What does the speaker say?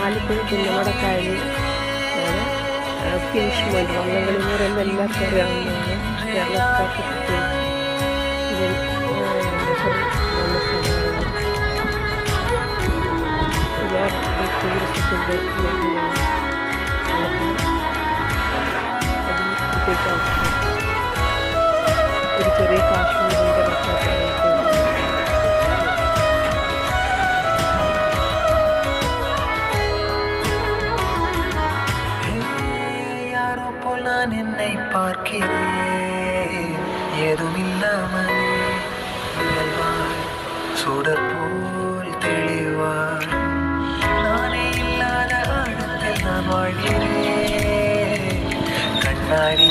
Alappuzha Punnamadakkayal finish point വള്ളംകളി എന്ന് പറയുമ്പോൾ എല്ലാവർക്കും അറിയാവുന്നതാണ്. കേരളക്കാർക്ക് പ്രത്യേകിച്ച് ഇതിൽ ഒരുപാട് ടൂറിസത്തിൻ്റെ ഒരു ചെറിയ കാശ്മീരിൻ്റെ പശ്ചാത്തലത്തിൽ நான் என்னை பார்க்கிறேன் ஏதுமில்லாமல் சுடர் போல் தெளிவார் நானே இல்லாத ஆழத்தில் நான் வாழ்கிறேன் கண்ணாடி